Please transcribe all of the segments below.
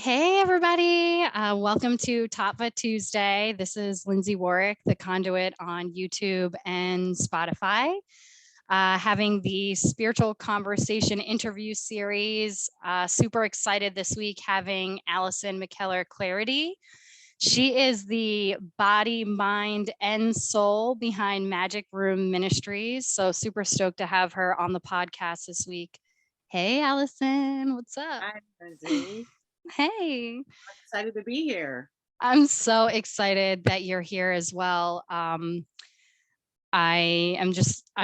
Hey, everybody. Welcome to Tattva Tuesday. This is Lindsay Warwick, the conduit on YouTube and Spotify, having the spiritual conversation interview series. Super excited this week having Alyson McKellar Clardy. She is the body, mind, and soul behind Magick Room Ministries. So super stoked to have her on the podcast this week. Hey, Alyson, what's up? Hi, Lindsay. Hey. I'm excited to be here. I'm so excited that you're here as well. I'm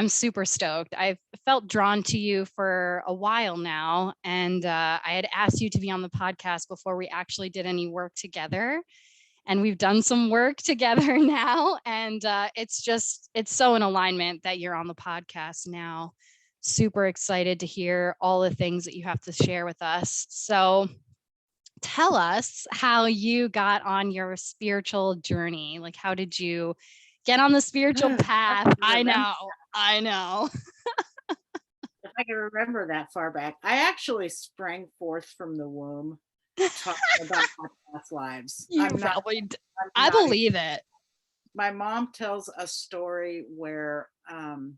super stoked. I've felt drawn to you for a while now, and I had asked you to be on the podcast before we actually did any work together. And we've done some work together now, and it's so in alignment that you're on the podcast now. Super excited to hear all the things that you have to share with us. So tell us how you got on your spiritual journey. Like, how did you get on the spiritual path? I know. If I can remember that far back, I actually sprang forth from the womb talking about my past lives. I believe it. My mom tells a story where, and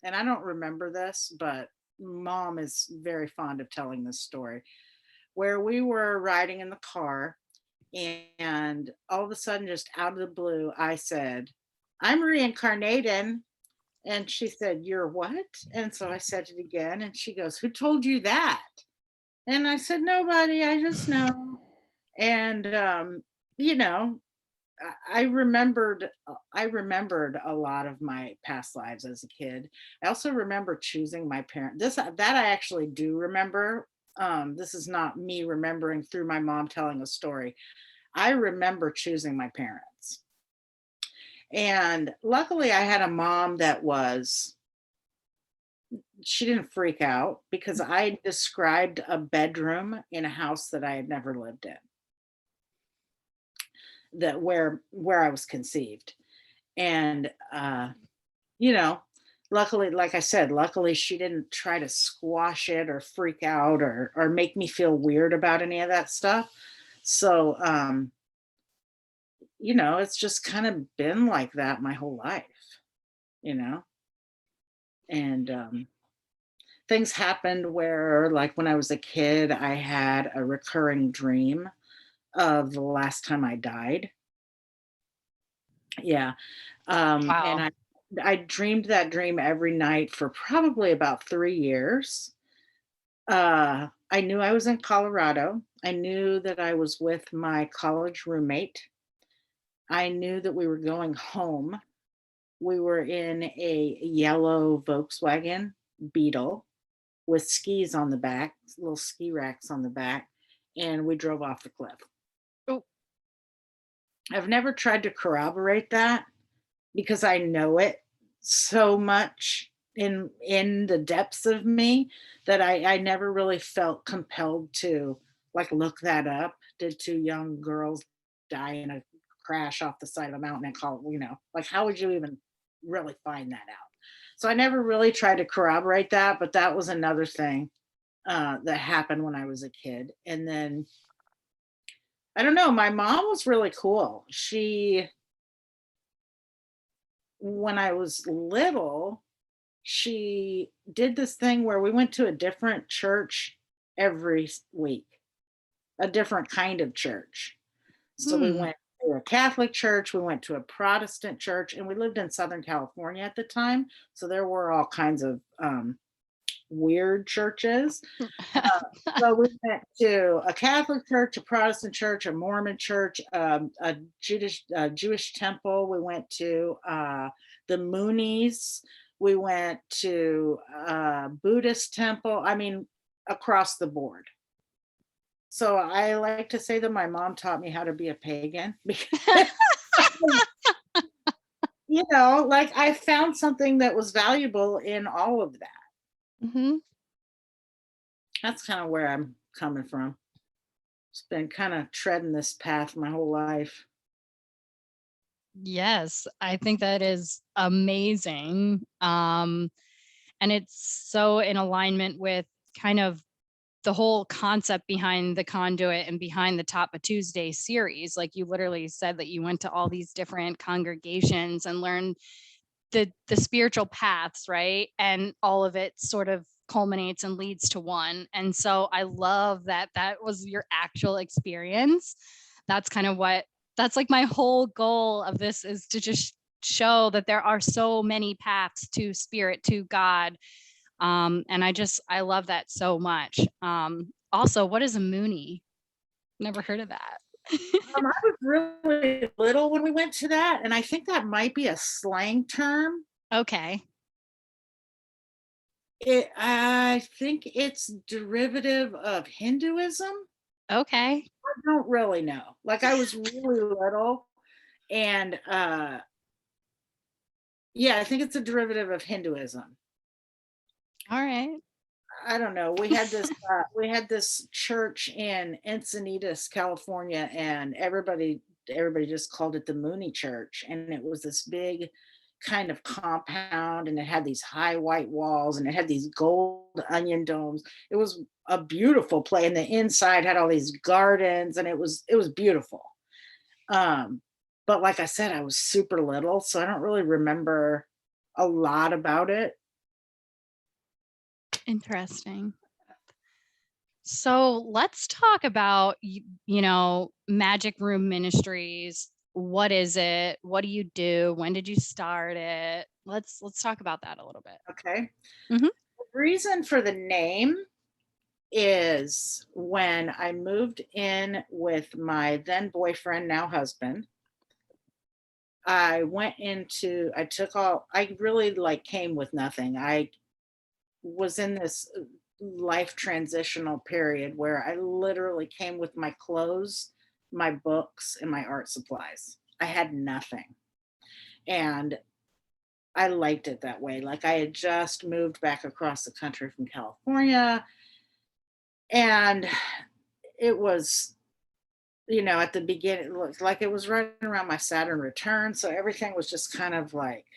I don't remember this, but mom is very fond of telling this story, where we were riding in the car and all of a sudden, just out of the blue, I said, I'm reincarnating. And she said, You're what? And so I said it again. And she goes, Who told you that? And I said, Nobody. I just know. And, you know, I remembered a lot of my past lives as a kid. I also remember choosing my parent. That I actually do remember. This is not me remembering through my mom telling a story. I remember choosing my parents. And luckily I had a mom that she didn't freak out because I described a bedroom in a house that I had never lived in, that where I was conceived. And you know, luckily, like I said, luckily she didn't try to squash it or freak out or make me feel weird about any of that stuff. So it's just kind of been like that my whole life, you know. And things happened where, like when I was a kid, I had a recurring dream of the last time I died. Yeah. And Wow. I dreamed that dream every night for probably about 3 years. I knew I was in Colorado. I knew that I was with my college roommate. I knew that we were going home. We were in a yellow Volkswagen Beetle with skis on the back, little ski racks on the back, and we drove off the cliff. Oh. I've never tried to corroborate that because I know it so much in the depths of me that I never really felt compelled to like look that up. Did two young girls die in a crash off the side of a mountain and call, like how would you even really find that out? So I never really tried to corroborate that, but that was another thing that happened when I was a kid. And then I don't know, my mom was really cool. When I was little, she did this thing where we went to a different church every week, a different kind of church. So we went to a Catholic church, we went to a Protestant church, and we lived in Southern California at the time. So there were all kinds of weird churches. So we went to a Catholic church, a Protestant church, a Mormon church, a Jewish temple. We went to the Moonies. We went to a Buddhist temple. I mean, across the board. So I like to say that my mom taught me how to be a pagan because, like I found something that was valuable in all of that. Mm-hmm. That's kind of where I'm coming from. It's been kind of treading this path my whole life. Yes, I think that is amazing. And it's so in alignment with kind of the whole concept behind the conduit and behind the Tattva Tuesday series. Like, you literally said that you went to all these different congregations and learned the spiritual paths, right? And all of it sort of culminates and leads to one. And so I love that that was your actual experience. That's kind of what, that's like my whole goal of this, is to just show that there are so many paths to spirit, to God. And I love that so much. Also, what is a Mooney? Never heard of that. I was really little when we went to that, and I think that might be a slang term. Okay. I think it's derivative of Hinduism. Okay. I don't really know. Like, I was really little, and yeah, I think it's a derivative of Hinduism. All right. I don't know. We had this church in Encinitas, California, and everybody just called it the Mooney Church, and it was this big kind of compound, and it had these high white walls, and it had these gold onion domes. It was a beautiful place, and the inside had all these gardens, and it was beautiful. But like I said, I was super little, so I don't really remember a lot about it. Interesting. So let's talk about, Magick Room Ministries. What is it? What do you do? When did you start it? Let's talk about that a little bit. Okay. Mhm. The reason for the name is when I moved in with my then boyfriend, now husband, I really came with nothing. I was in this life transitional period where I literally came with my clothes, my books, and my art supplies. I had nothing. And I liked it that way. Like, I had just moved back across the country from California, and it was, at the beginning, it looked like it was right around my Saturn return. So everything was just kind of like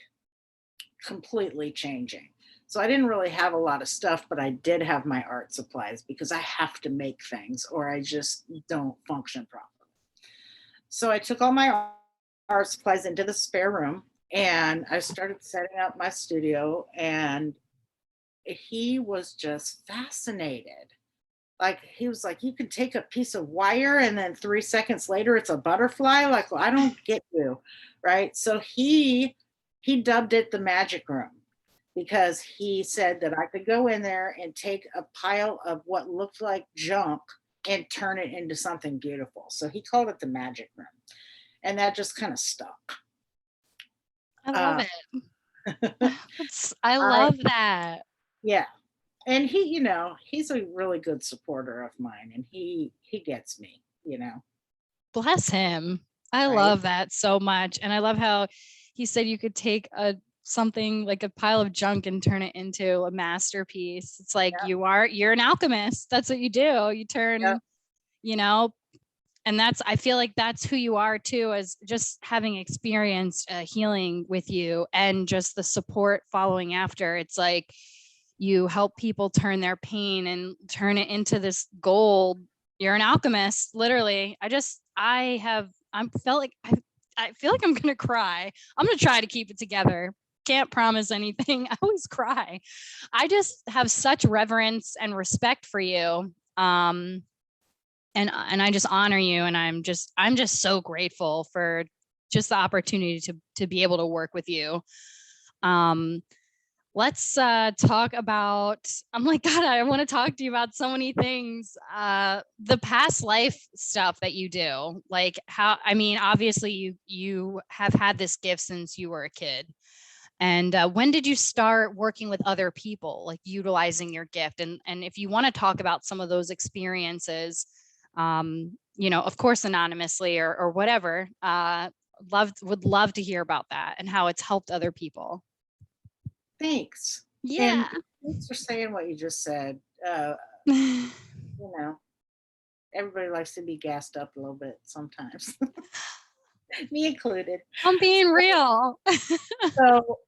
completely changing. So I didn't really have a lot of stuff, but I did have my art supplies because I have to make things or I just don't function properly. So I took all my art supplies into the spare room and I started setting up my studio, and he was just fascinated. Like, he was like, you can take a piece of wire and then 3 seconds later it's a butterfly. Like, well, I don't get you. Right. So he dubbed it the Magick Room because he said that I could go in there and take a pile of what looked like junk and turn it into something beautiful. So he called it the Magick Room. And that just kind of stuck. I love Uh, it. I love that. yeah. And he's a really good supporter of mine, and he gets me, Bless him. I right? love that so much. And I love how he said you could take something like a pile of junk and turn it into a masterpiece. It's like Yeah. you're an alchemist. That's what you do. You turn, and I feel like that's who you are too, as just having experienced healing with you and just the support following after. It's like you help people turn their pain and turn it into this gold. You're an alchemist, literally. I feel like I'm gonna cry. I'm gonna try to keep it together. Can't promise anything. I always cry. I just have such reverence and respect for you. And I just honor you, and I'm just so grateful for just the opportunity to be able to work with you. Let's talk about, I'm like, God, I want to talk to you about so many things. The past life stuff that you do, like obviously you have had this gift since you were a kid. And when did you start working with other people, like utilizing your gift? And if you want to talk about some of those experiences, of course, anonymously or whatever, would love to hear about that and how it's helped other people. Thanks. Yeah. And thanks for saying what you just said. Everybody likes to be gassed up a little bit sometimes. Me included. I'm being real. So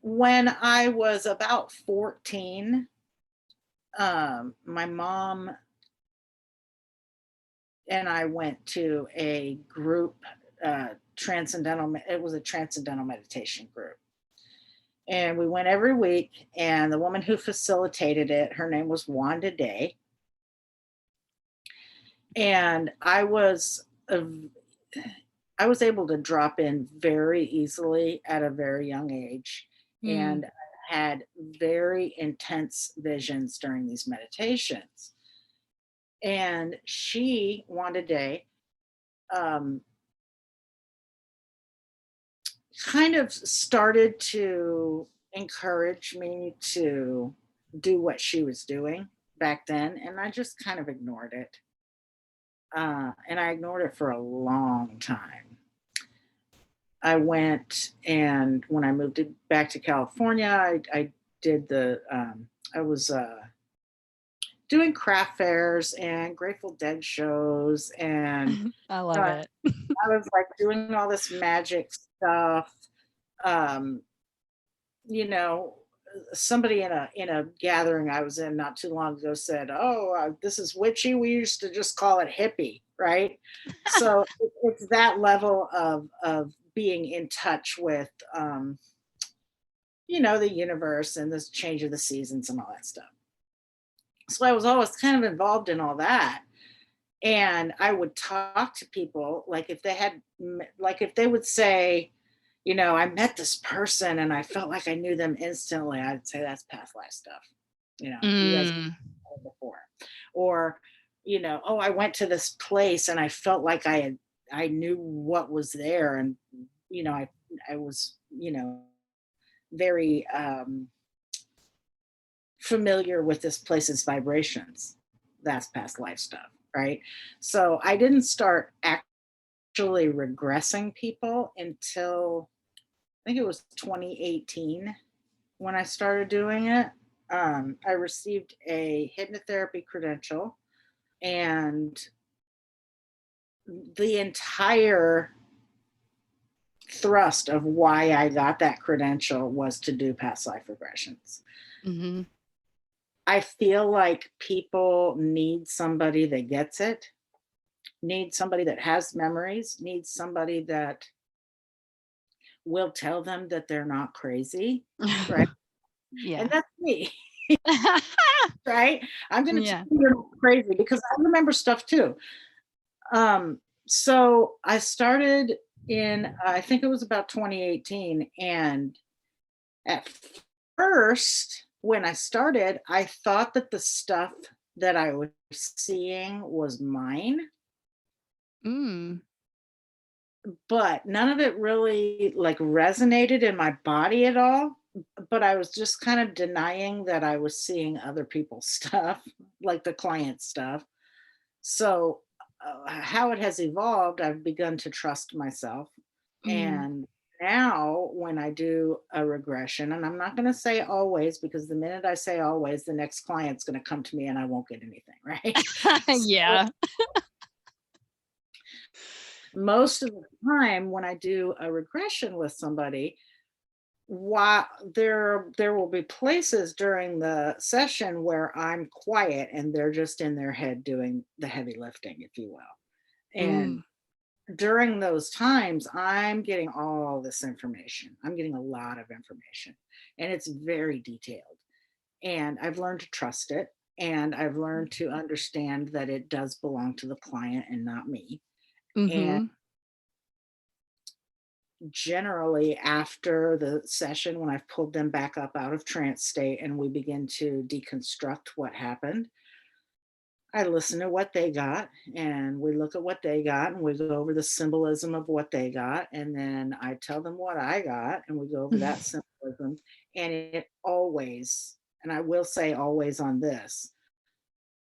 When I was about 14, my mom and I went to a group, it was a transcendental meditation group. And we went every week, and the woman who facilitated it, her name was Wanda Day. And I was able to drop in very easily at a very young age, and I had very intense visions during these meditations. And she, Wanda Day, kind of started to encourage me to do what she was doing back then, and I just kind of ignored it. And I ignored it for a long time. I went, and when I moved back to California, I did I was doing craft fairs and Grateful Dead shows, and I love it. I was like doing all this magic stuff. Um, you know, somebody in a gathering I was in not too long ago said, "Oh, this is witchy." We used to just call it hippie, right? So it's that level of being in touch with, the universe and this change of the seasons and all that stuff. So I was always kind of involved in all that. And I would talk to people, like if they would say, I met this person and I felt like I knew them instantly, I'd say that's past life stuff. You guys have heard it before. Or, oh, I went to this place and I felt like I knew what was there. And, I was, very familiar with this place's vibrations. That's past life stuff, right? So I didn't start actually regressing people until I think it was 2018 when I started doing it. I received a hypnotherapy credential, and the entire thrust of why I got that credential was to do past life regressions. Mm-hmm. I feel like people need somebody that gets it, need somebody that has memories, need somebody that will tell them that they're not crazy, right? Yeah. And that's me, right? I'm going to Yeah. tell you you're not crazy because I remember stuff too. So I started in, I think it was about 2018. And at first, when I started, I thought that the stuff that I was seeing was mine, but none of it really like resonated in my body at all. But I was just kind of denying that I was seeing other people's stuff, like the client stuff. So how it has evolved, I've begun to trust myself. And now when I do a regression, and I'm not going to say always, because the minute I say always, the next client's going to come to me and I won't get anything, right? Yeah. Most of the time when I do a regression with somebody, while there will be places during the session where I'm quiet and they're just in their head doing the heavy lifting, if you will. And during those times, I'm getting all this information. I'm getting a lot of information, and it's very detailed. And I've learned to trust it, and I've learned to understand that it does belong to the client and not me. And generally after the session, when I've pulled them back up out of trance state and we begin to deconstruct what happened, I listen to what they got and we look at what they got and we go over the symbolism of what they got. And then I tell them what I got and we go over that symbolism. And it always, and I will say always on this,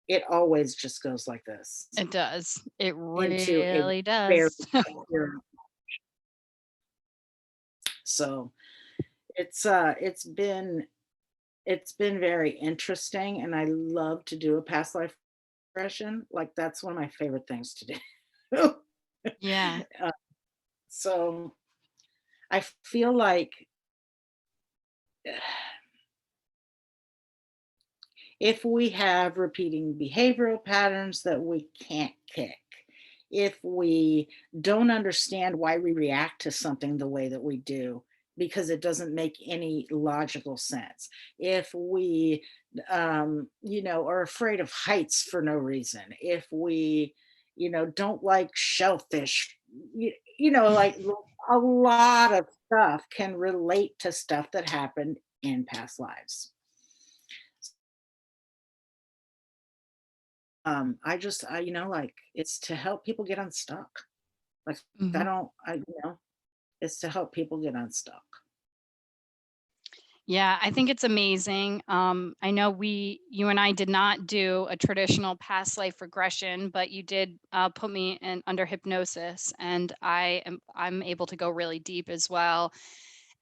it always just goes like this. It does. It Into a really very does. coherent. So it's been very interesting, and I love to do a past life regression. Like that's one of my favorite things to do. Yeah. So I feel like if we have repeating behavioral patterns that we can't kick, if we don't understand why we react to something the way that we do, because it doesn't make any logical sense, if we, are afraid of heights for no reason, if we, don't like shellfish, like a lot of stuff can relate to stuff that happened in past lives. Like it's to help people get unstuck. Like I Mhm. don't, I, it's to help people get unstuck. Yeah, I think it's amazing. I know you and I did not do a traditional past life regression, but you did put me in under hypnosis, and I'm able to go really deep as well.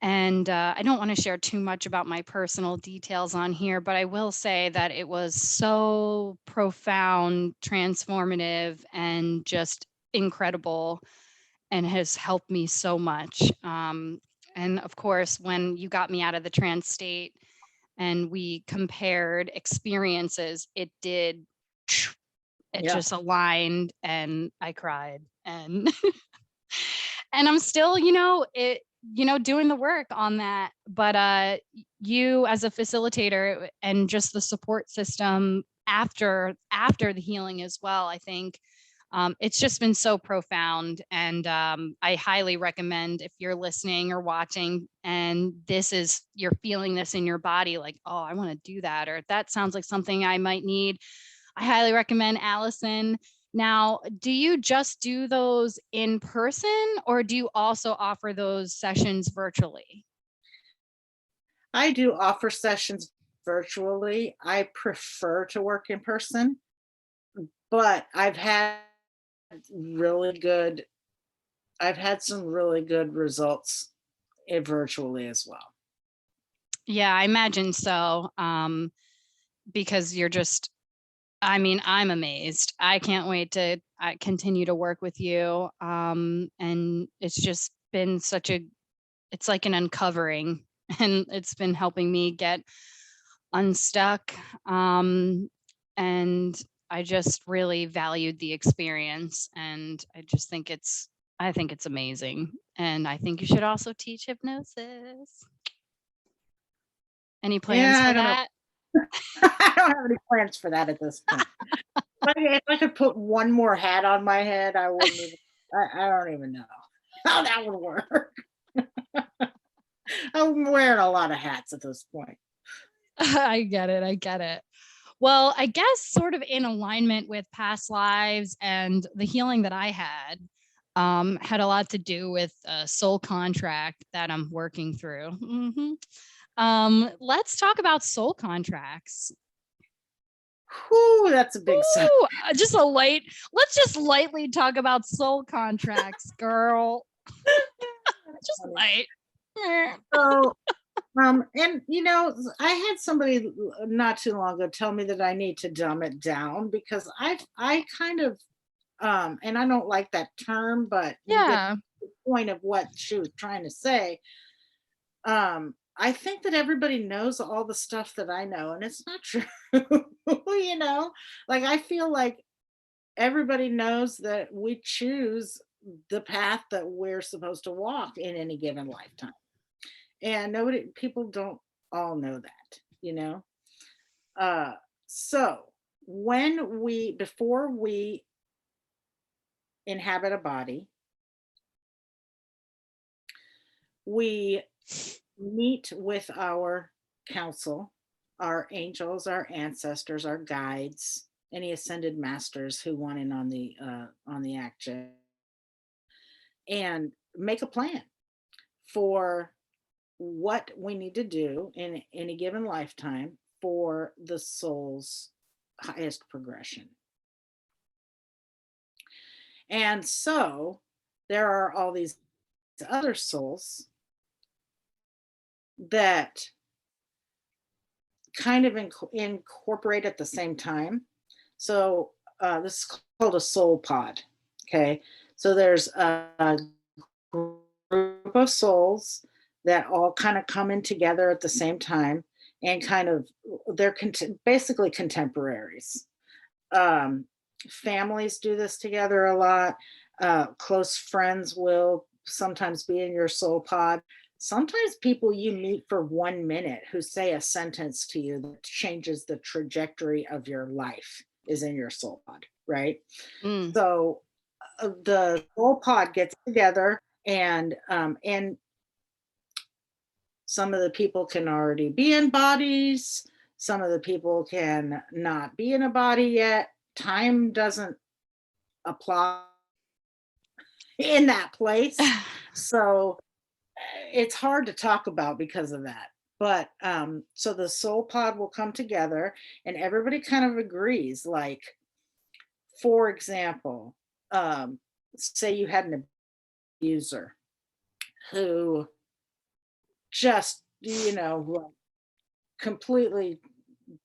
And I don't want to share too much about my personal details on here, but I will say that it was so profound, transformative, and just incredible, and has helped me so much. And of course, when you got me out of the trance state and we compared experiences, it Yeah. just aligned, and I cried. And and I'm still, doing the work on that. But you as a facilitator and just the support system after the healing as well, I think it's just been so profound. And I highly recommend, if you're listening or watching and you're feeling this in your body, like, oh, I want to do that, or that sounds like something I might need, I highly recommend Alyson. Now, do you just do those in person, or do you also offer those sessions virtually? I do offer sessions virtually. I prefer to work in person, but really good, I've had some really good results virtually as well. Yeah, I imagine so. Because I'm amazed. I can't wait to continue to work with you. And it's just been it's like an uncovering, and it's been helping me get unstuck. And I just really valued the experience, and I think it's amazing. And I think you should also teach hypnosis. Any plans Yeah, I for don't know. that? I don't have any plans for that at this point. If I could put one more hat on my head, I wouldn't even, I don't even know how that would work. I'm wearing a lot of hats at this point. I get it. I get it. Well, I guess sort of in alignment with past lives and the healing that I had a lot to do with a soul contract that I'm working through. Let's talk about soul contracts. Whew, that's a big subject. Ooh, let's just lightly talk about soul contracts, girl. Just light. So, and I had somebody not too long ago tell me that I need to dumb it down, because I kind of, and I don't like that term, but you get Yeah. the point of what she was trying to say. I think that everybody knows all the stuff that I know, and it's not true. Like I feel like everybody knows that we choose the path that we're supposed to walk in any given lifetime. And people don't all know that. Uh, so before we inhabit a body, we meet with our council, our angels, our ancestors, our guides, any ascended masters who want in on the action, and make a plan for what we need to do in any given lifetime for the soul's highest progression. And so there are all these other souls that kind of incorporate at the same time. So this is called a soul pod. Okay. So there's a group of souls that all kind of come in together at the same time, and kind of they're basically contemporaries. Um, Families do this together a lot. Close friends will sometimes be in your soul pod. Sometimes people you meet for 1 minute who say a sentence to you that changes the trajectory of your life is in your soul pod, right? Mm, So the soul pod gets together, and some of the people can already be in bodies. Some of the people can not be in a body yet. Time doesn't apply in that place. So it's hard to talk about because of that. But so the soul pod will come together and everybody kind of agrees. Like, for example, say you had an abuser who just, like, completely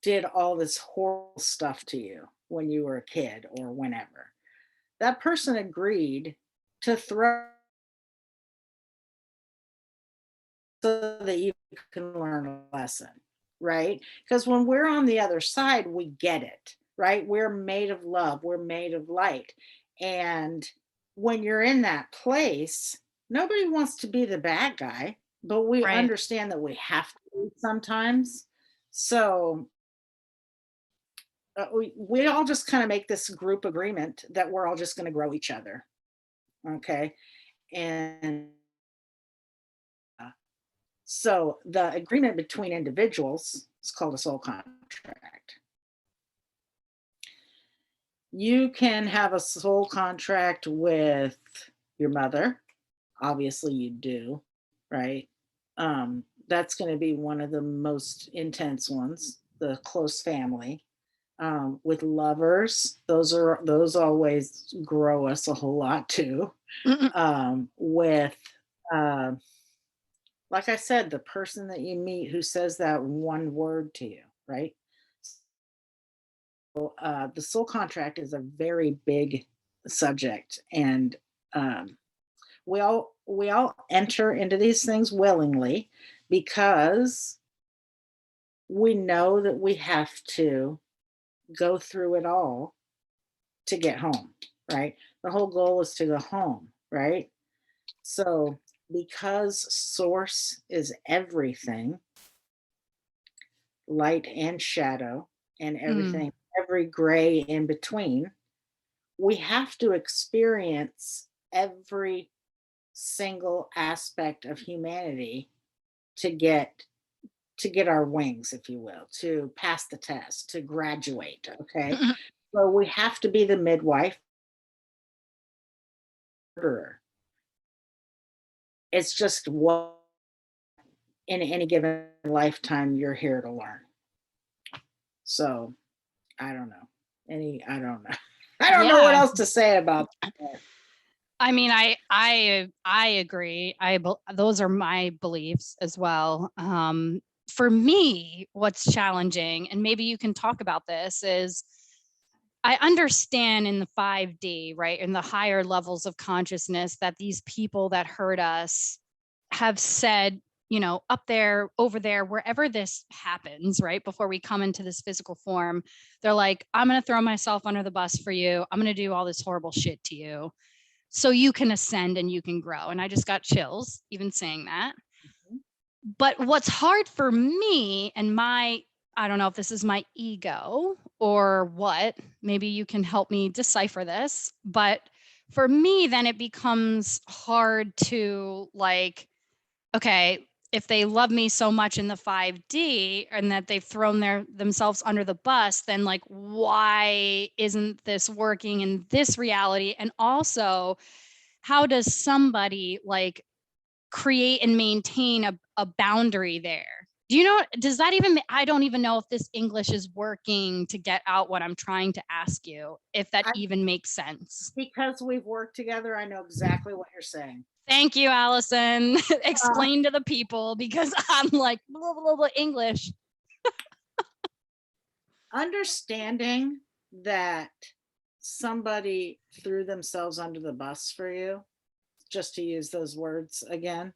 did all this horrible stuff to you when you were a kid or whenever. That person agreed to throw so that you can learn a lesson, right? Because when we're on the other side, we get it, right? We're made of love, we're made of light. And when you're in that place, nobody wants to be the bad guy, but we right. understand that we have to be sometimes. So we all just kind of make this group agreement that we're all just going to grow each other. Okay. And so the agreement between individuals is called a soul contract. You can have a soul contract with your mother. Obviously, you do, right? That's going to be one of the most intense ones, the close family. With lovers, those always grow us a whole lot too. With uh, like I said, the person that you meet who says that one word to you, right? So, the soul contract is a very big subject, and um, we all enter into these things willingly because we know that we have to go through it all to get home, right? The whole goal is to go home, right? So, because source is everything, light and shadow, and Mm, everything, every gray in between, we have to experience every single aspect of humanity to get our wings, if you will, to pass the test, to graduate. Okay. So we have to be the midwife. It's just what in any given lifetime you're here to learn. So I don't know. I don't know. I don't know what yeah. else to say about that. I mean, I agree. Those are my beliefs as well. For me, what's challenging, and maybe you can talk about this, is I understand in the 5D, right, in the higher levels of consciousness, that these people that hurt us have said, up there, over there, wherever this happens, right, before we come into this physical form, they're like, I'm going to throw myself under the bus for you. I'm going to do all this horrible shit to you so you can ascend and you can grow. And I just got chills even saying that. Mhm. But what's hard for me and I don't know if this is my ego or what, maybe you can help me decipher this. But for me, then it becomes hard to, like, okay, if they love me so much in the 5D and that they've thrown themselves under the bus, then, like, why isn't this working in this reality? And also, how does somebody, like, create and maintain a boundary there? Does that even, I don't even know if this English is working to get out what I'm trying to ask you, if that I, even makes sense. because we've worked together, I know exactly what you're saying. Thank you, Alyson. Uh, Explain to the people, because I'm like, blah, blah, blah, English. Understanding that somebody threw themselves under the bus for you, just to use those words again,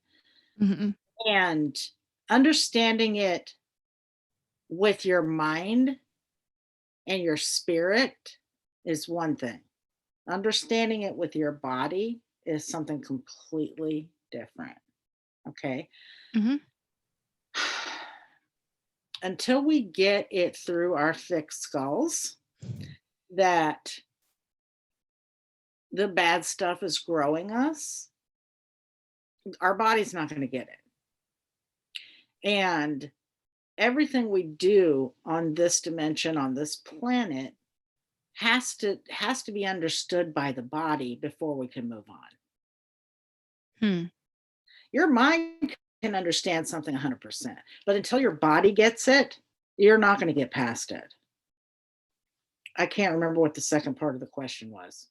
Mm-hmm. And understanding it with your mind and your spirit is one thing. Understanding it with your body is something completely different. Okay. Mhm. Until we get it through our thick skulls that the bad stuff is growing us, our body's not going to get it. And everything we do on this dimension, on this planet, has to be understood by the body before we can move on. Hmm. Your mind can understand something 100%, but until your body gets it, you're not going to get past it. I can't remember what the second part of the question was.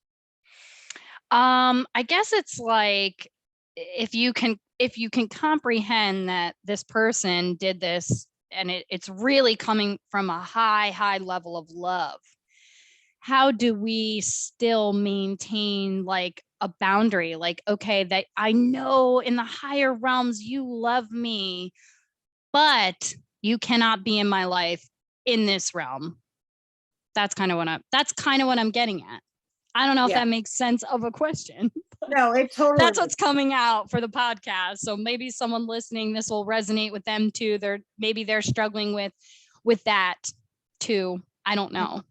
I guess it's like if you can comprehend that this person did this and it's really coming from a high level of love, how do we still maintain like a boundary? Like, okay, that I know in the higher realms you love me, but you cannot be in my life in this realm. That's kind of what I'm getting at. I don't know if that makes sense of a question. No, it totally. That's what's coming out for the podcast. So maybe someone listening, this will resonate with them too. Maybe they're struggling with that too. I don't know.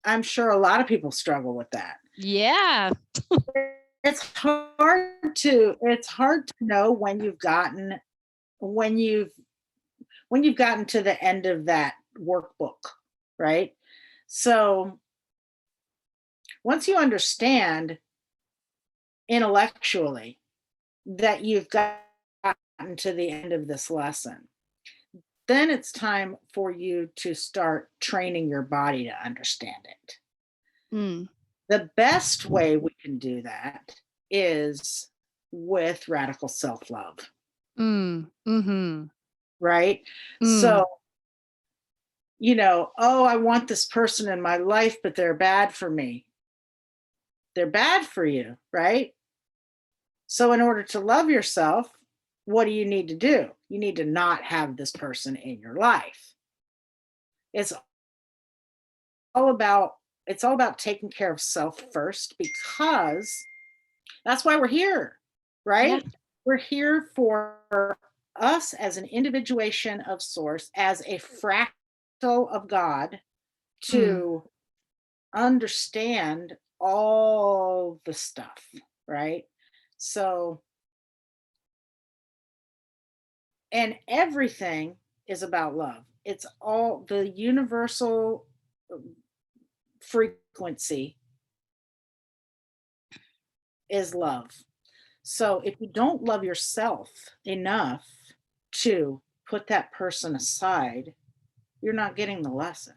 I'm sure a lot of people struggle with that. Yeah. It's hard to know when you've gotten to the end of that workbook, right? So once you understand intellectually that you've gotten to the end of this lesson, then it's time for you to start training your body to understand it. Mm. The best way we can do that is with radical self-love. Mm-hmm. Right? So, I want this person in my life, but they're bad for me. They're bad for you, right? So in order to love yourself, what do you need to do? You need to not have this person in your life. It's all about taking care of self first, because that's why we're here, right? Yeah. We're here for us as an individuation of source, as a fractal of God, to understand all the stuff, right? So, and everything is about love. It's all the universal frequency is love. So if you don't love yourself enough to put that person aside, you're not getting the lesson.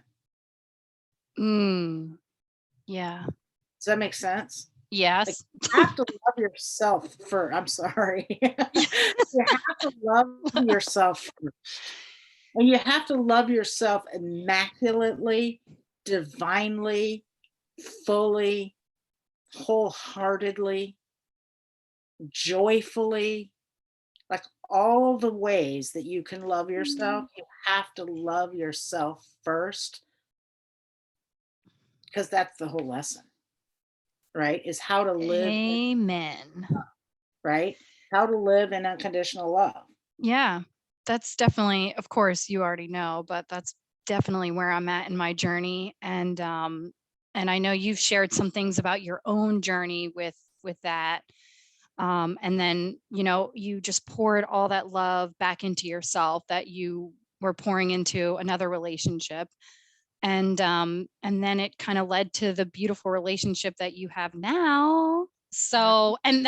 Yeah. Does that make sense? Yes. Like, you have to love yourself first. I'm sorry. You have to love yourself first. And you have to love yourself immaculately, divinely, fully, wholeheartedly, joyfully, like all the ways that you can love yourself. You have to love yourself first, because that's the whole lesson, right? Is how to live. Amen. Right? How to live in unconditional love. Yeah. That's definitely, of course, you already know, but that's definitely where I'm at in my journey. And I know you've shared some things about your own journey with that. And then, you just poured all that love back into yourself that you were pouring into another relationship. And then it kind of led to the beautiful relationship that you have now. So, and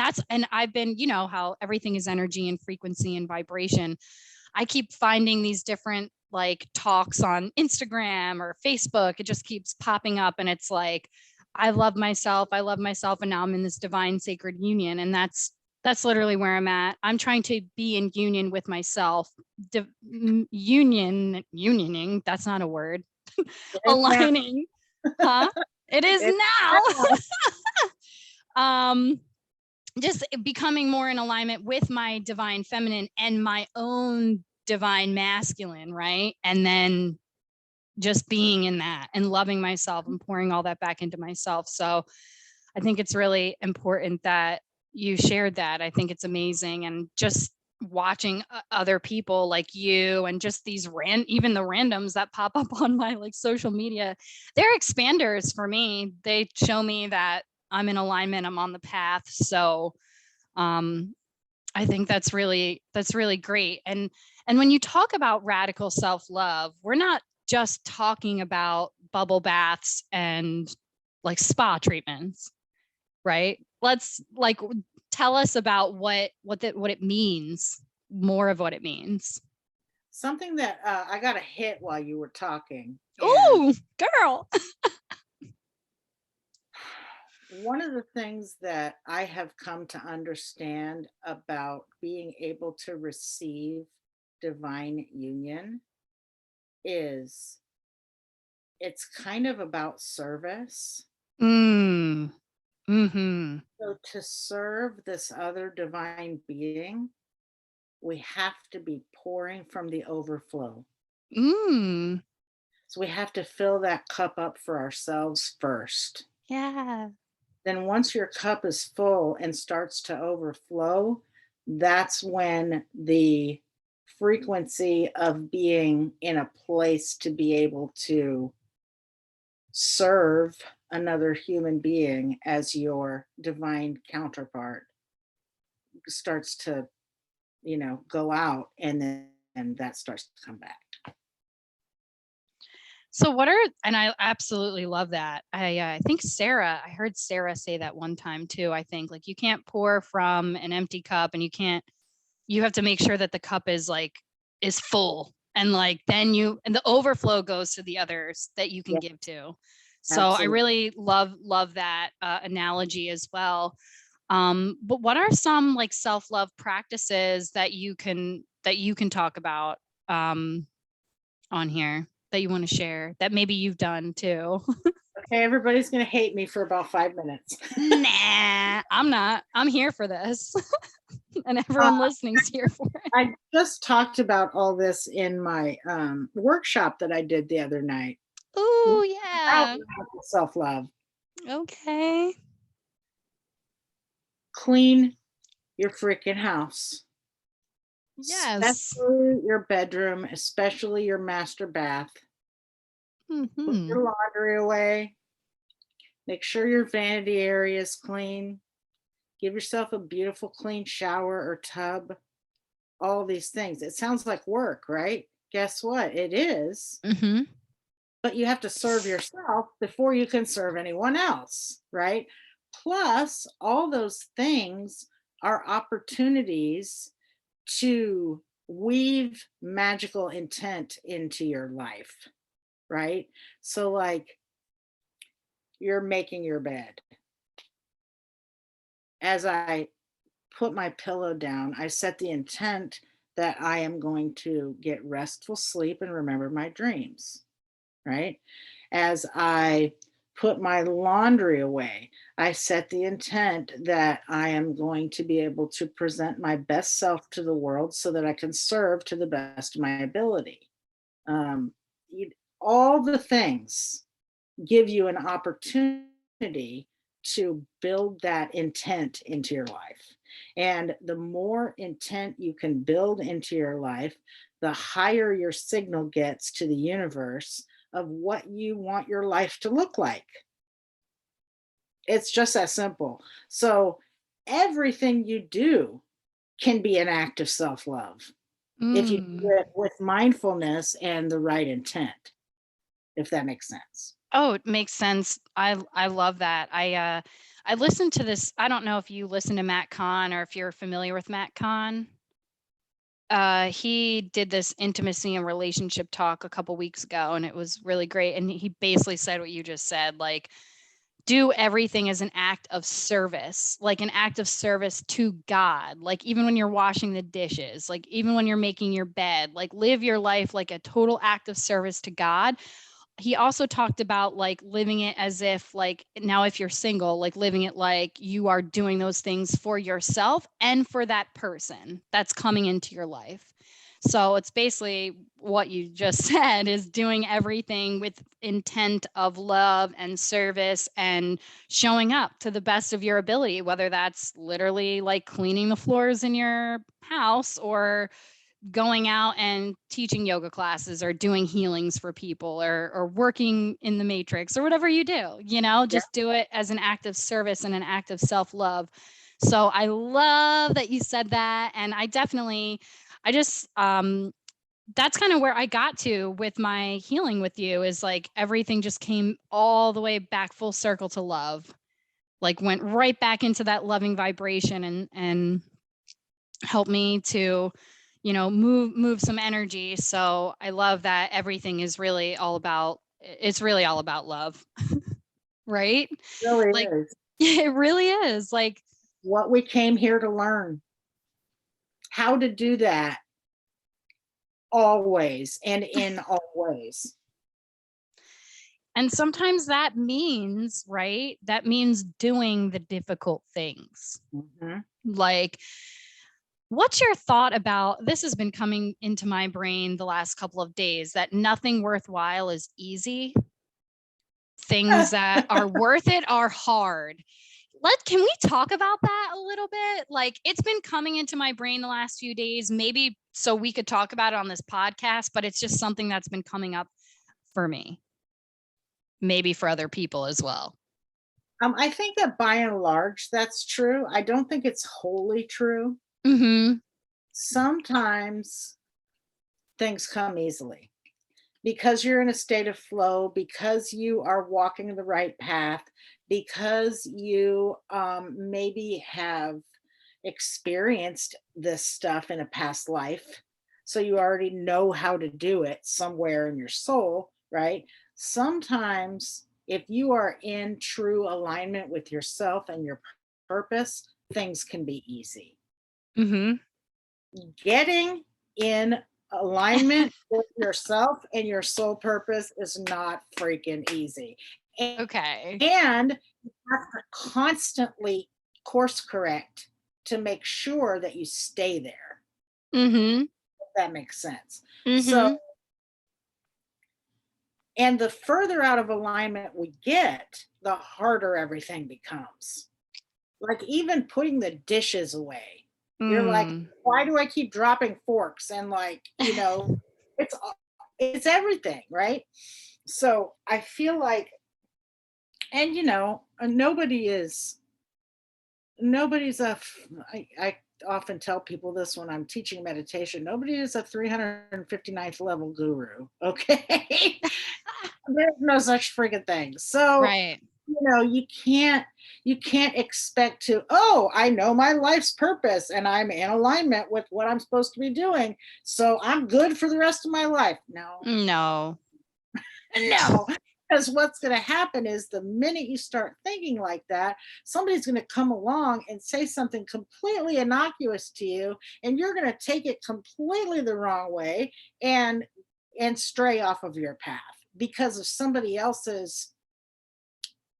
I've been, how everything is energy and frequency and vibration. I keep finding these different like talks on Instagram or Facebook. It just keeps popping up, and it's like, I love myself. And now I'm in this divine sacred union. And that's literally where I'm at. I'm trying to be in union with myself. Unioning. That's not a word. Aligning. Huh? It is now. just becoming more in alignment with my divine feminine and my own divine masculine, right? And then just being in that and loving myself and pouring all that back into myself. So I think it's really important that you shared that. I think it's amazing. And just watching other people like you and just these even the randoms that pop up on my like social media, they're expanders for me. They show me that I'm in alignment, I'm on the path. So I think that's really great. And when you talk about radical self-love, we're not just talking about bubble baths and like spa treatments, right? Let's like tell us about what it means, more of what it means. Something that I got a hit while you were talking. Ooh, girl. One of the things that I have come to understand about being able to receive divine union is it's kind of about service. Mm. So to serve this other divine being, we have to be pouring from the overflow. Mm. So we have to fill that cup up for ourselves first. Yeah. Then once your cup is full and starts to overflow, that's when the frequency of being in a place to be able to serve another human being as your divine counterpart starts to, go out, and then that starts to come back. So and I absolutely love that. I think I heard Sarah say that one time too. I think like you can't pour from an empty cup, and you have to make sure that the cup is full, and like then and the overflow goes to the others that you can Yeah, give to. So I absolutely. really love that analogy as well. But what are some like self-love practices that you can talk about on here that you want to share that maybe you've done too? Okay, everybody's going to hate me for about 5 minutes. Nah, I'm not. I'm here for this. And everyone listening's here for it. I just talked about all this in my workshop that I did the other night. Oh, yeah. Self-love. Okay. Clean your freaking house. Yes. Especially your bedroom, especially your master bath. Put Mm-hmm. your laundry away. Make sure your vanity area is clean. Give yourself a beautiful clean shower or tub. All these things. It sounds like work, right? Guess what? It is. Mm-hmm. But you have to serve yourself before you can serve anyone else, right? Plus, all those things are opportunities to weave magical intent into your life, right? So, like, you're making your bed. As I put my pillow down, I set the intent that I am going to get restful sleep and remember my dreams, right? As I put my laundry away, I set the intent that I am going to be able to present my best self to the world so that I can serve to the best of my ability. Um, all the things give you an opportunity to build that intent into your life. And the more intent you can build into your life, the higher your signal gets to the universe of what you want your life to look like. It's just that simple. So everything you do can be an act of self love if you do Mm. it with mindfulness and the right intent, if that makes sense. Oh, it makes sense. I love that. I listened to this. I don't know if you listen to Matt Kahn or if you're familiar with Matt Kahn. He did this intimacy and relationship talk a couple weeks ago, and it was really great. And he basically said what you just said, like, do everything as an act of service, like an act of service to God. Like even when you're washing the dishes, like even when you're making your bed, like live your life like a total act of service to God. he also talked about like living it as if like now if you're single, like living it like you are doing those things for yourself and for that person that's coming into your life. So it's basically what you just said, is doing everything with intent of love and service and showing up to the best of your ability, whether that's literally like cleaning the floors in your house or going out and teaching yoga classes or doing healings for people or working in the matrix or whatever you do, just do it as an act of service and an act of self-love. So I love that you said that. And I just, that's kind of where I got to with my healing with you, is like everything just came all the way back full circle to love, like went right back into that loving vibration and helped me to move some energy. So I love that everything is really all about, it's really all about love. Right? It really Like is. it really is like What we came here to learn. How to do that always and in all ways. and sometimes that means, right? That means doing the difficult things. Mm-hmm. Like, what's your thought about this? Has been coming into my brain the last couple of days, that nothing worthwhile is easy. Things that are worth it are hard. Can we talk about that a little bit? Like, it's been coming into my brain the last few days, maybe so we could talk about it on this podcast, but it's just something that's been coming up for me, maybe for other people as well. I think that by and large, that's true. I don't think it's wholly true. Mm-hmm. Sometimes things come easily because you're in a state of flow, because you are walking the right path, because you maybe have experienced this stuff in a past life. So you already know how to do it somewhere in your soul, right? Sometimes, if you are in true alignment with yourself and your purpose, things can be easy. Mm-hmm. Getting in alignment with yourself and your soul purpose is not freaking easy. Okay. And you have to constantly course correct to make sure that you stay there. Mm-hmm. If that makes sense. Mm-hmm. So, and the further out of alignment we get, the harder everything becomes. Like even putting the dishes away. You're like, why do I keep dropping forks? And like, it's everything, right? So I feel like, and nobody's I often tell people this when I'm teaching meditation, nobody is a 359th level guru. Okay. There's no such friggin' thing. So Right. you can't expect to, I know my life's purpose and I'm in alignment with what I'm supposed to be doing, so I'm good for the rest of my life. No. Because what's going to happen is the minute you start thinking like that, somebody's going to come along and say something completely innocuous to you, and you're going to take it completely the wrong way and stray off of your path because of somebody else's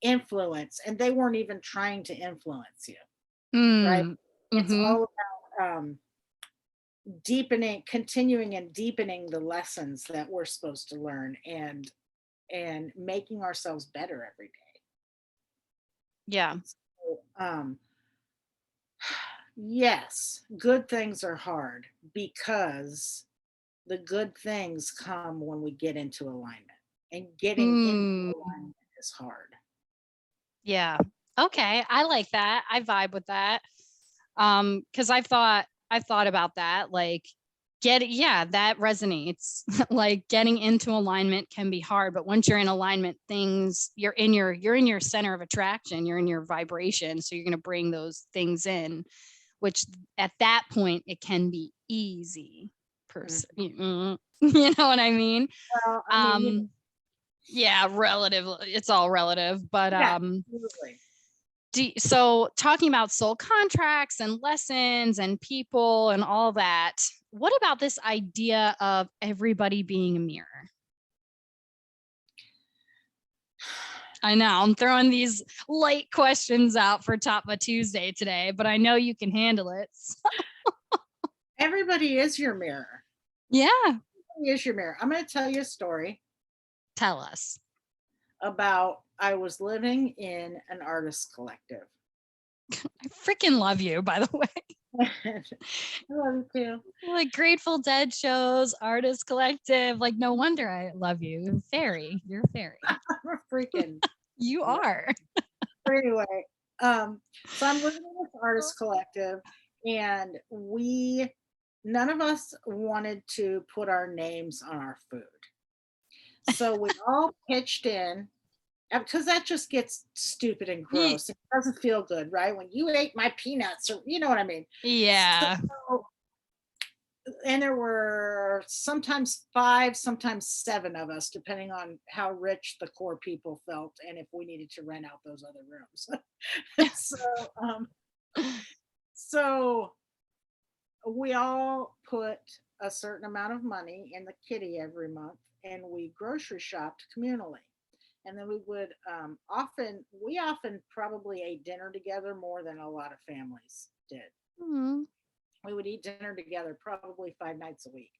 influence, and they weren't even trying to influence you. Right? Mm-hmm. It's all about continuing and deepening the lessons that we're supposed to learn, and making ourselves better every day. Yeah. So, yes, good things are hard because the good things come when we get into alignment, and getting into alignment is hard. Yeah. Okay. I like that. I vibe with that. Because I've thought about that. Like that resonates. Like getting into alignment can be hard, but once you're in alignment, you're in your center of attraction, you're in your vibration. So you're gonna bring those things in, which at that point it can be easy. You know what I mean? Well, yeah, relative. It's all relative, but yeah, absolutely. So talking about soul contracts and lessons and people and all that, what about this idea of everybody being a mirror? I know I'm throwing these light questions out for Tattva Tuesday today, but I know you can handle it. Everybody is your mirror. Yeah. Everybody is your mirror. I'm going to tell you a story Tell us. about I was living in an artist collective. I freaking love you, by the way. I love you too. Like Grateful Dead shows, artist collective. Like, no wonder I love you. Fairy. You're a fairy. I'm a freaking. You are. But anyway, so I'm living in this artist collective, and none of us wanted to put our names on our food. So we all pitched in, because that just gets stupid and gross. It doesn't feel good, right? When you ate my peanuts, or you know what I mean? Yeah. So, and there were sometimes 5, sometimes 7 of us, depending on how rich the core people felt and if we needed to rent out those other rooms. So we all put a certain amount of money in the kitty every month, and we grocery shopped communally. And then we would we often probably ate dinner together more than a lot of families did. Mm-hmm. We would eat dinner together probably 5 nights a week.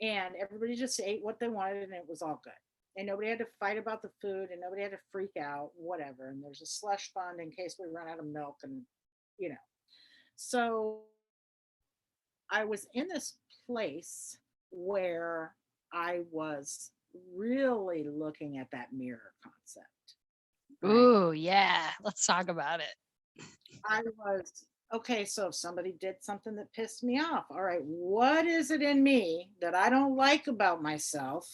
And everybody just ate what they wanted, and it was all good. And nobody had to fight about the food, and nobody had to freak out, whatever. And there's a slush fund in case we run out of milk, and you know. So I was in this place where I was really looking at that mirror concept. Right? Ooh, yeah. Let's talk about it. I was, okay, so if somebody did something that pissed me off, all right, what is it in me that I don't like about myself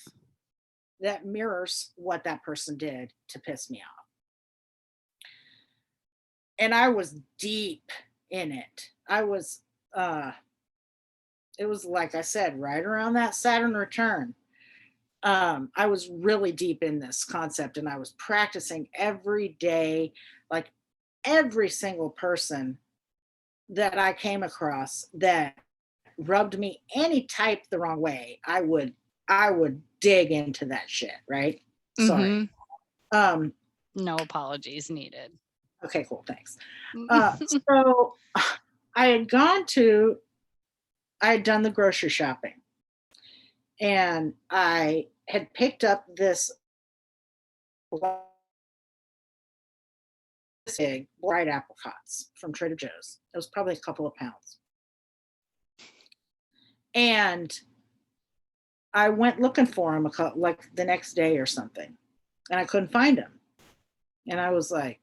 that mirrors what that person did to piss me off? And I was deep in it. I was, it was like I said, right around that Saturn return. I was really deep in this concept, and I was practicing every day, like every single person that I came across that rubbed me any type the wrong way, I would dig into that shit, right? Sorry. Mm-hmm. No apologies needed. Okay, cool, thanks. So I had done the grocery shopping, and I had picked up this big bright apricots from Trader Joe's. It was probably a couple of pounds. And I went looking for them like the next day or something, and I couldn't find them. And I was like,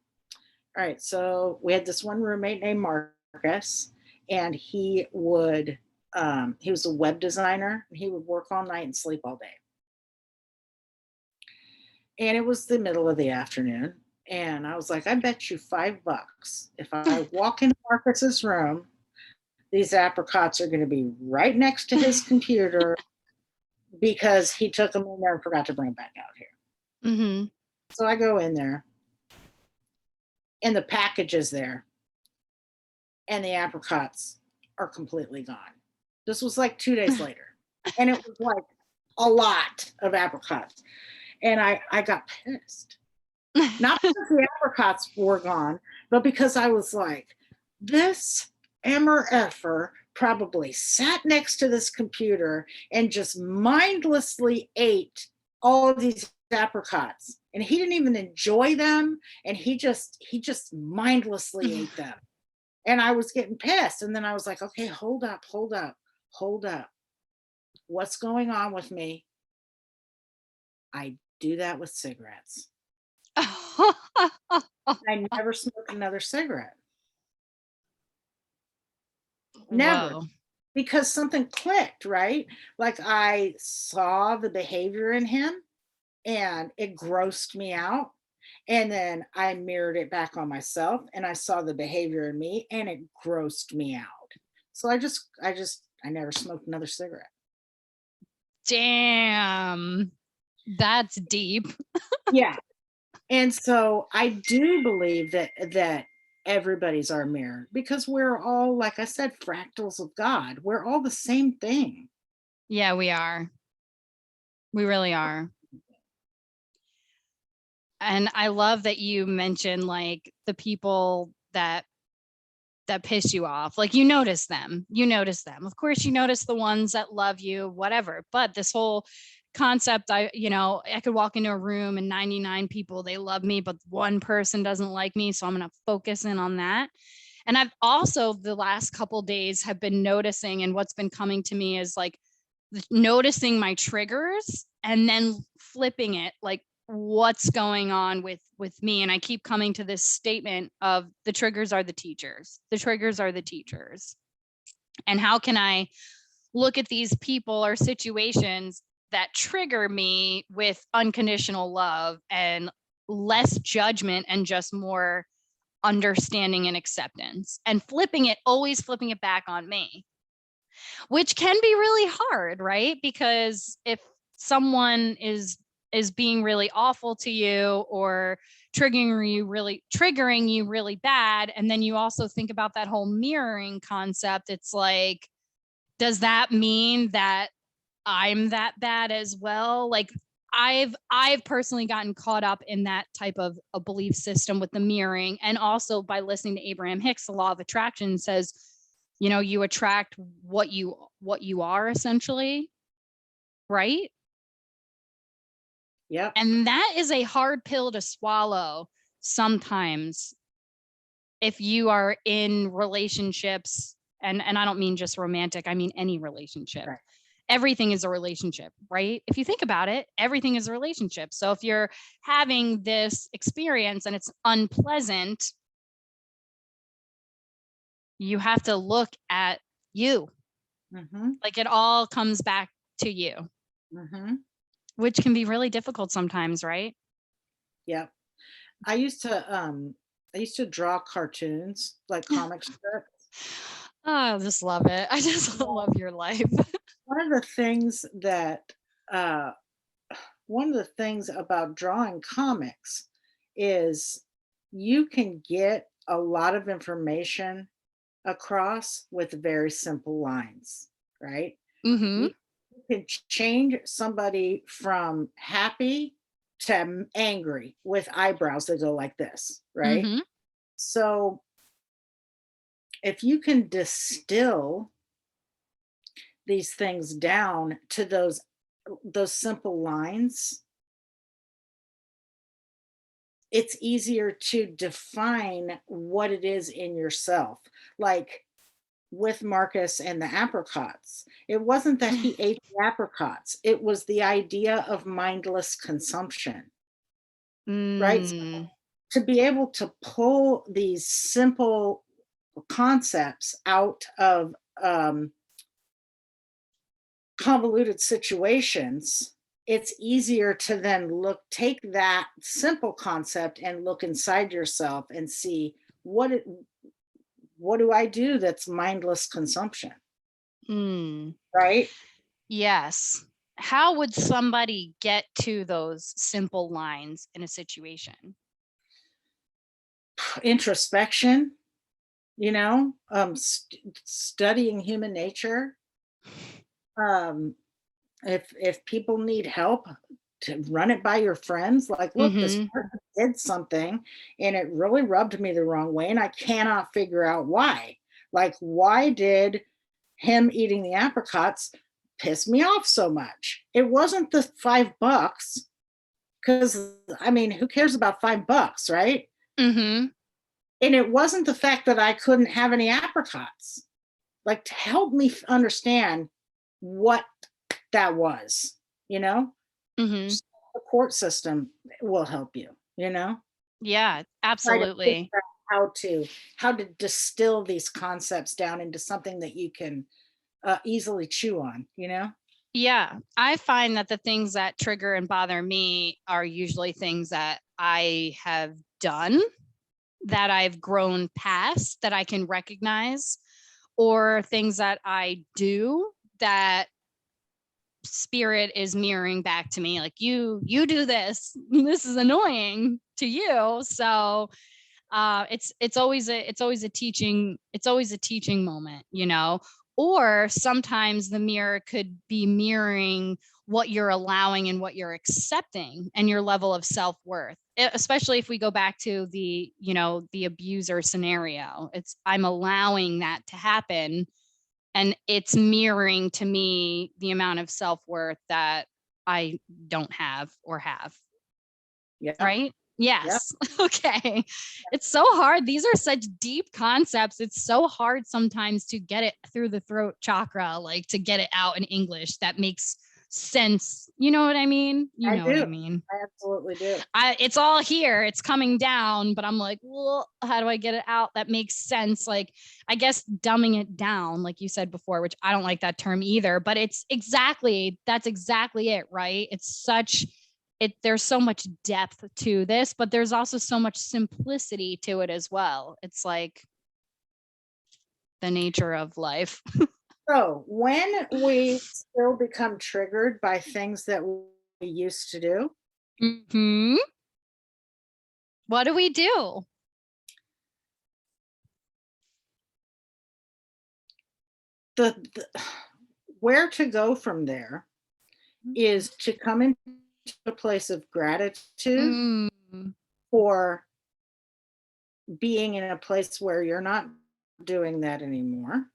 all right, so we had this one roommate named Marcus, and he was a web designer, and he would work all night and sleep all day. And it was the middle of the afternoon, and I was like, I bet you $5 if I walk into Marcus's room, these apricots are going to be right next to his computer because he took them in there and forgot to bring them back out here. Mm-hmm. So I go in there, and the package is there, and the apricots are completely gone. This was like 2 days later, and it was like a lot of apricots. And I got pissed. Not because the apricots were gone, but because I was like, this MRFer probably sat next to this computer and just mindlessly ate all of these apricots. And he didn't even enjoy them. And he just mindlessly ate them. And I was getting pissed. And then I was like, okay, hold up. What's going on with me? I do that with cigarettes. I never smoked another cigarette. Never. Whoa. Because something clicked, right? Like I saw the behavior in him and it grossed me out. And then I mirrored it back on myself and I saw the behavior in me and it grossed me out. So I never smoked another cigarette. Damn. That's deep. Yeah. And so I do believe that everybody's our mirror because we're all, like I said, fractals of God. We're all the same thing. Yeah, we are. We really are. And I love that you mentioned like the people that piss you off. Like you notice them. Of course, you notice the ones that love you, whatever. But this whole concept, I could walk into a room and 99 people, they love me, but one person doesn't like me. So I'm going to focus in on that. And I've also, the last couple days, have been noticing, and what's been coming to me is like noticing my triggers and then flipping it, like what's going on with me. And I keep coming to this statement of the triggers are the teachers. And how can I look at these people or situations that trigger me with unconditional love and less judgment and just more understanding and acceptance, and always flipping it back on me, which can be really hard, right? Because if someone is being really awful to you or triggering you really bad, and then you also think about that whole mirroring concept, it's like, does that mean that I'm that bad as well? Like I've personally gotten caught up in that type of a belief system with the mirroring, and also by listening to Abraham Hicks, the law of attraction says, you attract what you are, essentially, right? Yep. And that is a hard pill to swallow sometimes if you are in relationships, and I don't mean just romantic, I mean any relationship. Right. Everything is a relationship, right? If you think about it, everything is a relationship. So if you're having this experience and it's unpleasant, you have to look at you. Mm-hmm. Like it all comes back to you, Mm-hmm. which can be really difficult sometimes, right? Yep. I used to draw cartoons, like comic strips. Oh, I just love it. I just love your life. One of the things that uh, one of the things about drawing comics is you can get a lot of information across with very simple lines, right? Mm-hmm. You can change somebody from happy to angry with eyebrows that go like this, right? Mm-hmm. So if you can distill these things down to those simple lines, it's easier to define what it is in yourself. Like with Marcus and the apricots, it wasn't that he ate the apricots, it was the idea of mindless consumption, right? Mm. To be able to pull these simple concepts out of convoluted situations, it's easier to then take that simple concept and look inside yourself and see what do I do that's mindless consumption, Mm. right? Yes. How would somebody get to those simple lines in a situation? Introspection, studying human nature. If people need help, to run it by your friends, like, look, this Mm-hmm. person did something and it really rubbed me the wrong way and I cannot figure out why. Like, why did him eating the apricots piss me off so much? It wasn't the $5, because I mean, who cares about $5, right? Mm-hmm. And it wasn't the fact that I couldn't have any apricots. Like, to help me understand what that was, you know? Mm-hmm. The court system will help you, Yeah, try to figure absolutely. out how to distill these concepts down into something that you can easily chew on. Yeah, I find that the things that trigger and bother me are usually things that I have done, that I've grown past, that I can recognize, or things that I do that spirit is mirroring back to me, like you do this is annoying to you. So it's always a teaching moment, or sometimes the mirror could be mirroring what you're allowing and what you're accepting and your level of self-worth. Especially if we go back to the, the abuser scenario, I'm allowing that to happen, and it's mirroring to me the amount of self-worth that I don't have or have. Yeah. Right? Yes. Yep. Okay. It's so hard. These are such deep concepts. It's so hard sometimes to get it through the throat chakra, like to get it out in English that makes sense. You know what I mean? I do. What I mean? I absolutely do. It's all here. It's coming down, but I'm like, well, how do I get it out that makes sense? Like, I guess dumbing it down, like you said before, which I don't like that term either, but that's exactly it, right? There's so much depth to this, but there's also so much simplicity to it as well. It's like the nature of life. So when we still become triggered by things that we used to do, what do we do? The where to go from there is to come into a place of gratitude for being in a place where you're not doing that anymore.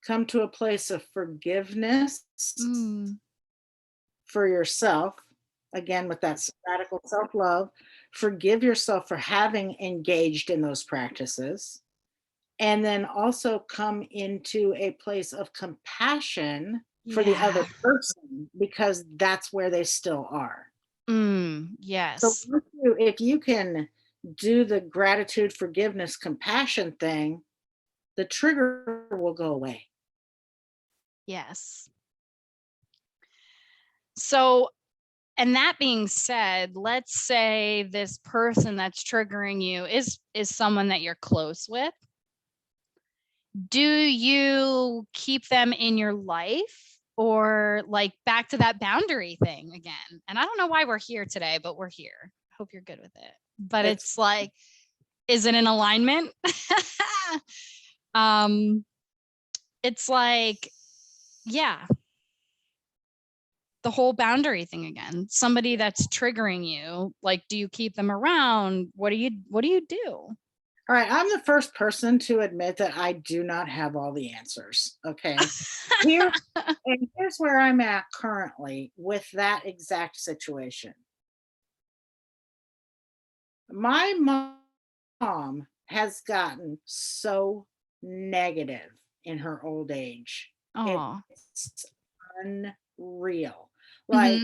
Come to a place of forgiveness for yourself, again with that radical self-love. Forgive yourself for having engaged in those practices, and then also come into a place of compassion for the other person, because that's where they still are. Yes. So if you can do the gratitude, forgiveness, compassion thing, the trigger will go away. Yes. So, and that being said, let's say this person that's triggering you is someone that you're close with. Do you keep them in your life, or like back to that boundary thing again? And I don't know why we're here today, but we're here. Hope you're good with it. But it's like, is it in alignment? It's like, yeah, the whole boundary thing again. Somebody that's triggering you, like, do you keep them around? What do you do? All right, I'm the first person to admit that I do not have all the answers. Okay. Here's where I'm at currently with that exact situation. My mom has gotten so negative in her old age. It's unreal. Like,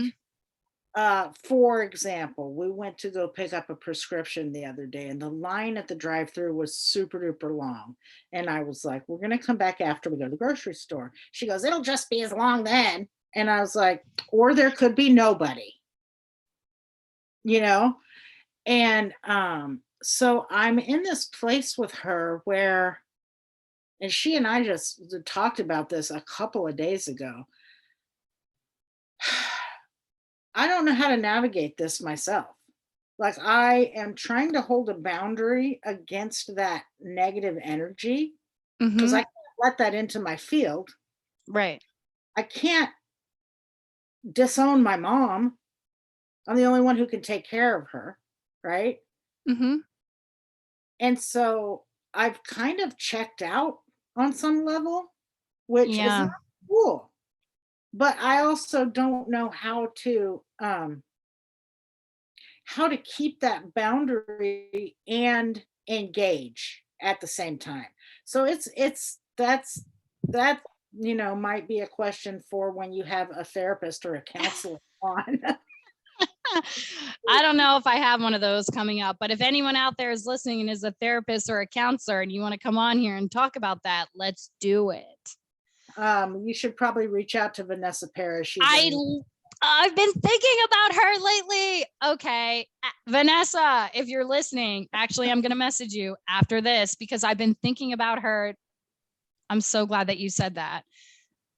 for example, we went to go pick up a prescription the other day, and the line at the drive-thru was super duper long. And I was like, we're going to come back after we go to the grocery store. She goes, it'll just be as long then. And I was like, or there could be nobody, And so I'm in this place with her where, and she and I just talked about this a couple of days ago. I don't know how to navigate this myself. Like, I am trying to hold a boundary against that negative energy, because I can't let that into my field. Right. I can't disown my mom. I'm the only one who can take care of her. Right. And so I've kind of checked out on some level, which is not cool. But I also don't know how to keep that boundary and engage at the same time. So that's might be a question for when you have a therapist or a counselor on. I don't know if I have one of those coming up, but if anyone out there is listening and is a therapist or a counselor and you want to come on here and talk about that, let's do it. You should probably reach out to Vanessa Parrish. I've been thinking about her lately. Okay, Vanessa, if you're listening, actually, I'm going to message you after this because I've been thinking about her. I'm so glad that you said that.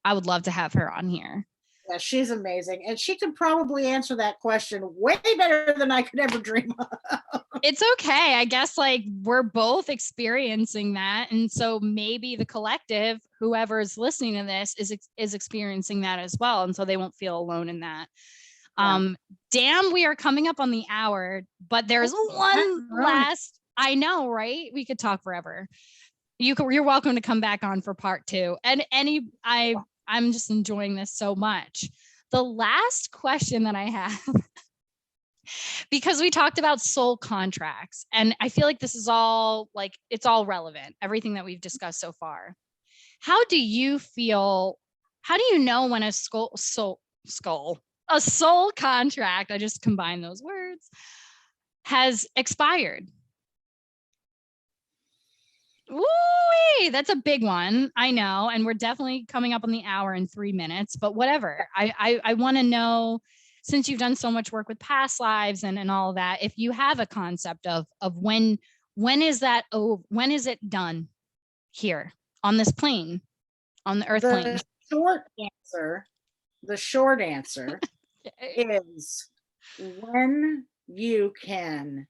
I would love to have her on here. Yeah, she's amazing. And she could probably answer that question way better than I could ever dream of. It's okay. I guess like we're both experiencing that. And so maybe the collective, whoever is listening to this is experiencing that as well. And so they won't feel alone in that. Yeah. Damn, we are coming up on the hour, but there's one last, I know, right? We could talk forever. You're welcome to come back on for part 2. And I'm just enjoying this so much. The last question that I have, because we talked about soul contracts, and I feel like this is all like, it's all relevant, everything that we've discussed so far. How do you feel? How do you know when a soul contract, I just combined those words, has expired? Ooh, that's a big one. I know. And we're definitely coming up on the hour in 3 minutes, but whatever. I want to know, since you've done so much work with past lives and all of that, if you have a concept of when is that, when is it done here on this plane, on the earth plane? The short answer is when you can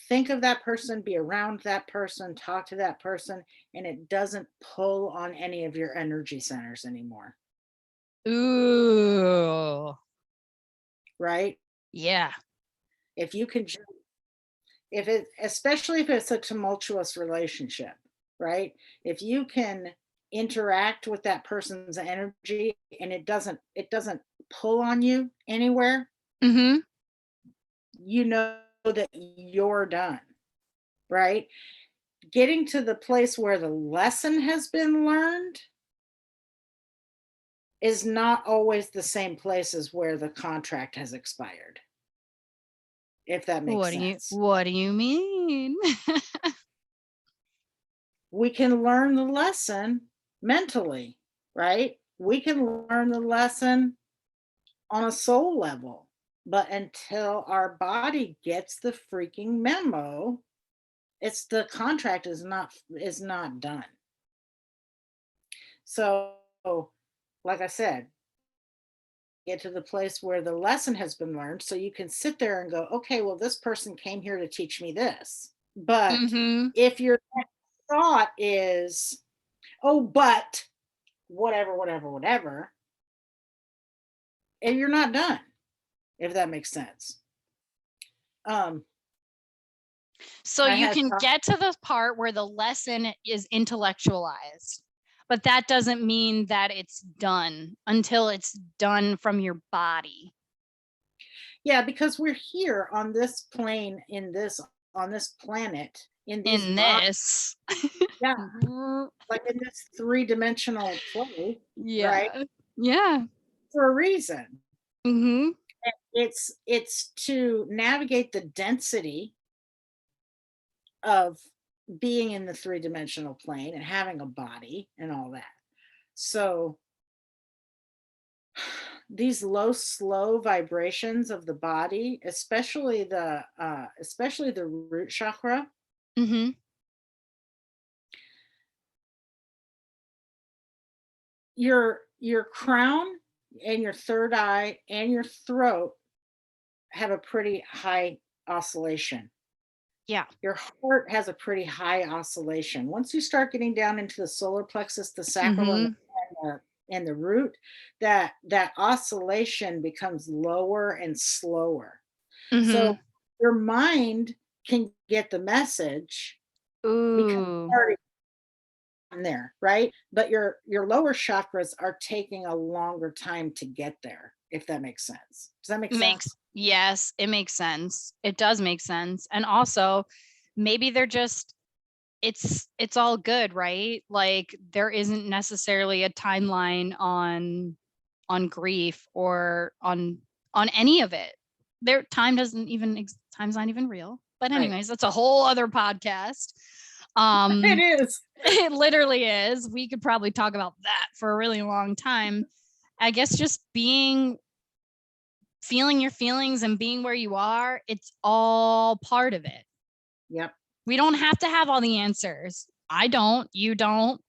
think of that person, be around that person, talk to that person, and it doesn't pull on any of your energy centers anymore. Ooh. Right? Yeah. If you can, especially if it's a tumultuous relationship, right? If you can interact with that person's energy and it doesn't pull on you anywhere, Mm-hmm. you know that you're done, right? Getting to the place where the lesson has been learned is not always the same place as where the contract has expired. If that makes sense. What do you mean? We can learn the lesson mentally, right? We can learn the lesson on a soul level, but until our body gets the freaking memo, it's the contract is not done. So, like I said, get to the place where the lesson has been learned, so you can sit there and go, okay, well, this person came here to teach me this. But if your thought is, oh, but whatever, and you're not done, if that makes sense. So you can get to the part where the lesson is intellectualized, but that doesn't mean that it's done until it's done from your body. Yeah, because we're here on this plane, on this planet, in this. Yeah, like in this 3-dimensional place. Yeah. Right? Yeah. For a reason. Mm-hmm. It's to navigate the density of being in the 3-dimensional plane and having a body and all that. So these low, slow vibrations of the body, especially the root chakra, Mm-hmm. your crown and your third eye and your throat have a pretty high oscillation. Yeah. Your heart has a pretty high oscillation. Once you start getting down into the solar plexus, the sacral, and the root, that oscillation becomes lower and slower. So your mind can get the message because it's already there, right? But your lower chakras are taking a longer time to get there, if that makes sense. Does that make sense? Yes, it makes sense. It does make sense. And also, maybe they're just, it's all good, right? Like there isn't necessarily a timeline on grief or on any of it. Time's not even real. But anyways, that's a whole other podcast. It is. It literally is. We could probably talk about that for a really long time. I guess just feeling your feelings and being where you are, it's all part of it. Yep. We don't have to have all the answers. I don't, you don't.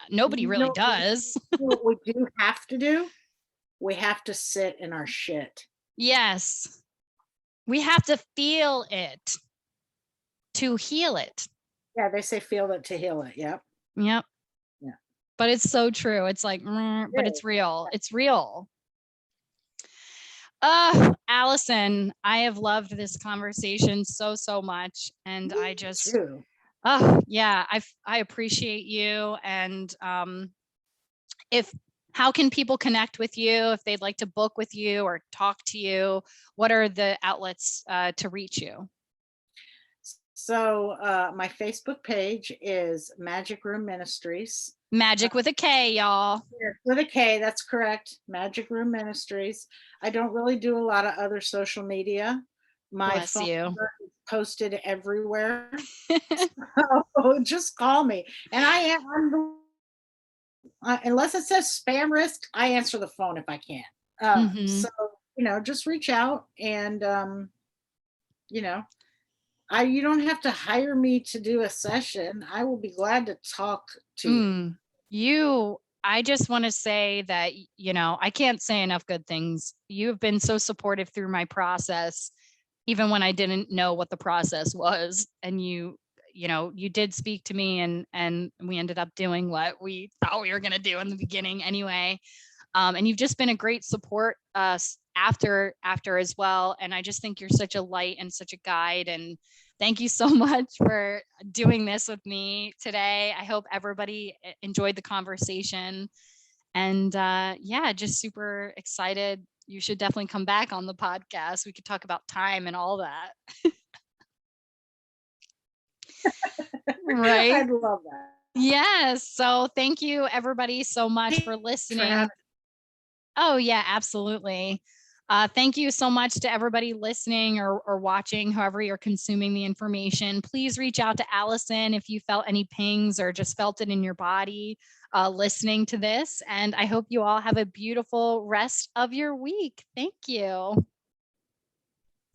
Nobody really does. What we do have to do, we have to sit in our shit. Yes. We have to feel it to heal it. Yeah, they say feel it to heal it. Yep. Yep. Yeah. But it's so true. It's like, but it's real. It's real. Alyson, I have loved this conversation so much. And I just, yeah, I appreciate you. And how can people connect with you if they'd like to book with you or talk to you? What are the outlets to reach you? So my Facebook page is Magick Room Ministries. Magic with a K, y'all. With a K, that's correct. Magick Room Ministries. I don't really do a lot of other social media. My phone number is posted everywhere. So just call me. And unless it says spam risk, I answer the phone if I can. So, just reach out and, you don't have to hire me to do a session. I will be glad to talk to you. I just want to say that, I can't say enough good things. You've been so supportive through my process, even when I didn't know what the process was. And you did speak to me and we ended up doing what we thought we were going to do in the beginning anyway. And you've just been a great support after as well. And I just think you're such a light and such a guide. And thank you so much for doing this with me today. I hope everybody enjoyed the conversation. And just super excited. You should definitely come back on the podcast. We could talk about time and all that. Right? I'd love that. Yes. So thank you everybody so much for listening. Oh yeah, absolutely. Thank you so much to everybody listening or watching, however you're consuming the information. Please reach out to Alyson if you felt any pings or just felt it in your body listening to this. And I hope you all have a beautiful rest of your week. Thank you.